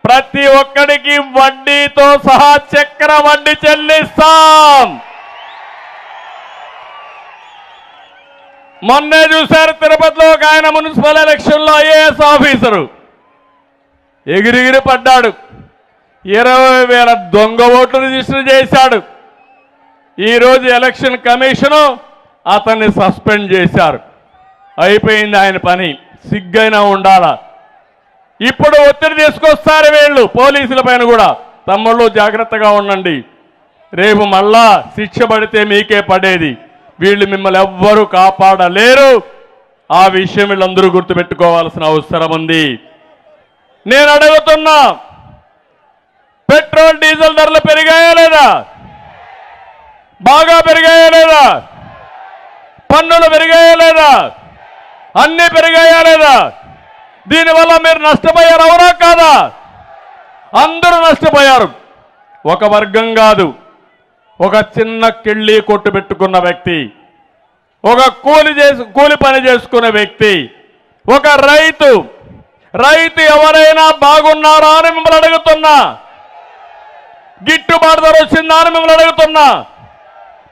ప్రతి ఒక్కడికి వడ్డీతో సహా చక్ర వడ్డీ చెల్లిస్తాం. మొన్నే చూశారు తిరుపతిలో ఒక ఆయన మున్సిపల్ ఎలక్షన్లో ఐఏఎస్ ఆఫీసరు ఎగిరిగిరి పడ్డాడు. 20,000 దొంగ ఓట్లు రిజిస్టర్ చేశాడు. ఈరోజు ఎలక్షన్ కమిషను అతన్ని సస్పెండ్ చేశారు. అయిపోయింది ఆయన పని. సిగ్గైనా ఉండాలా. ఇప్పుడు ఒత్తిడి తీసుకొస్తారు వీళ్ళు పోలీసుల పైన కూడా. తమ్ముళ్ళు జాగ్రత్తగా ఉండండి, రేపు మళ్ళా శిక్ష పడితే మీకే పడేది. వీళ్ళు మిమ్మల్ని ఎవ్వరూ కాపాడలేరు. ఆ విషయం వీళ్ళందరూ గుర్తుపెట్టుకోవాల్సిన అవసరం ఉంది. నేను అడుగుతున్నా, పెట్రోల్ డీజిల్ ధరలు పెరిగాయా లేదా? బాగా పెరిగాయా లేదా? పన్నులు పెరిగాయా లేదా? అన్నీ పెరిగాయా లేదా? దీనివల్ల మీరు నష్టపోయారు, అవునా కాదా? అందరూ నష్టపోయారు. ఒక వర్గం కాదు. ఒక చిన్న కిళ్ళి కొట్టు పెట్టుకున్న వ్యక్తి, ఒక కూలి పని చేసుకునే వ్యక్తి, ఒక రైతు ఎవరైనా బాగున్నారా అని మిమ్మల్ని అడుగుతున్నా. గిట్టుబాటు ధర వచ్చిందా అని మిమ్మల్ని అడుగుతున్నా.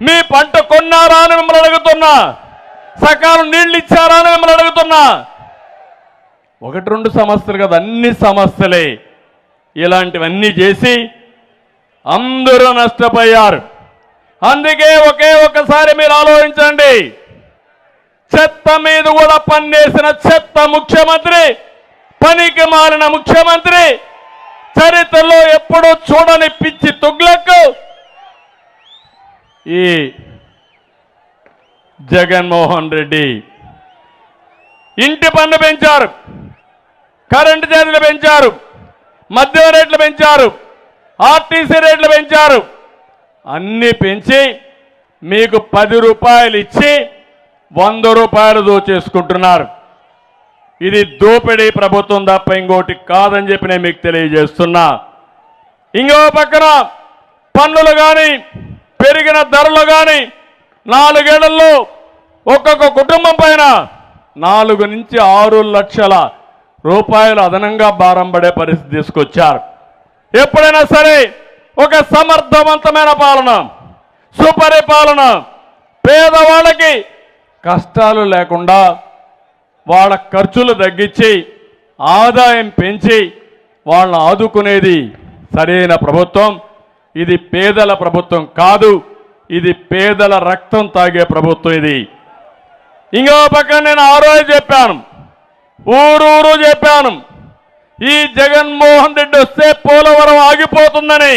మీ పంట కొన్నారా అని మిమ్మల్ని అడుగుతున్నా. సకాలం నీళ్ళు ఇచ్చారా అని మిమ్మల్ని అడుగుతున్నా. 1-2 సమస్యలు కదా, అన్ని సమస్యలే. ఇలాంటివన్నీ చేసి అందరూ నష్టపోయారు. అందుకే ఒక్కసారి మీరు ఆలోచించండి. చెత్త మీద కూడా పన్నేసిన చెత్త ముఖ్యమంత్రి, పనికి మారిన ముఖ్యమంత్రి, చరిత్రలో ఎప్పుడూ చూడని పిచ్చి తుగ్లక్ ఈ జగన్మోహన్ రెడ్డి. ఇంటి పన్ను పెంచారు, కరెంటు ఛార్జీలు పెంచారు, మద్యం రేట్లు పెంచారు, ఆర్టీసీ రేట్లు పెంచారు. అన్నీ పెంచి మీకు 10 రూపాయలు ఇచ్చి 100 రూపాయలు దోచేసుకుంటున్నారు. ఇది దోపిడీ ప్రభుత్వం తప్ప ఇంకోటి కాదని చెప్పి నేను మీకు తెలియజేస్తున్నా. ఇంకో పక్కన పన్నులు కానీ, పెరిగిన ధరలు కానీ 4 ఏళ్లలో ఒక్కొక్క కుటుంబం పైన 4 నుంచి 6 లక్షల రూపాయలు అదనంగా భారం పడే పరిస్థితి తీసుకొచ్చారు. ఎప్పుడైనా సరే ఒక సమర్థవంతమైన పాలన, సుపరిపాలన, పేదవాళ్ళకి కష్టాలు లేకుండా వాళ్ళ ఖర్చులు తగ్గించి ఆదాయం పెంచి వాళ్ళని ఆదుకునేది సరైన ప్రభుత్వం. ఇది పేదల ప్రభుత్వం కాదు, ఇది పేదల రక్తం తాగే ప్రభుత్వం. ఇది ఇంకో పక్కన నేను ఆ రోజు చెప్పాను, ఊరూరు చెప్పాను, ఈ జగన్మోహన్ రెడ్డి వస్తే పోలవరం ఆగిపోతుందని,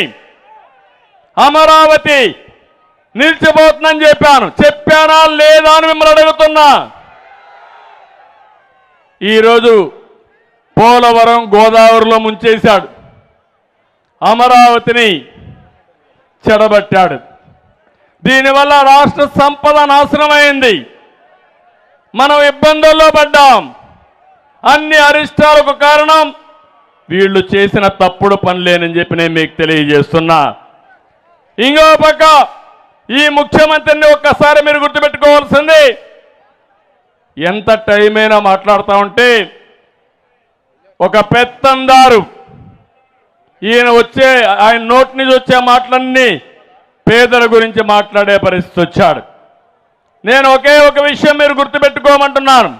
అమరావతి నిలిచిపోతుందని చెప్పానా లేదా అని మిమ్మల్ని అడుగుతున్నా. ఈరోజు పోలవరం గోదావరిలో ముంచేశాడు, అమరావతిని చెడబట్టాడు. దీనివల్ల రాష్ట్ర సంపద నాశనమైంది. మనం ఇబ్బందుల్లో పడ్డాం. అన్ని అరిష్టాలకు కారణం వీళ్ళు చేసిన తప్పుడు పనులేనని చెప్పి నేను మీకు తెలియజేస్తున్నా. ఇంకో పక్క ఈ ముఖ్యమంత్రిని ఒక్కసారి మీరు గుర్తుపెట్టుకోవాల్సింది, ఎంత టైం అయినా మాట్లాడుతూ ఉంటే ఒక పెత్తందారు, ఆయన నోటి నుంచి వచ్చే మాటలన్నీ పేదల గురించి మాట్లాడే పరిస్థితి వచ్చాడు. నేను ఒక విషయం మీరు గుర్తుపెట్టుకోమంటున్నాను.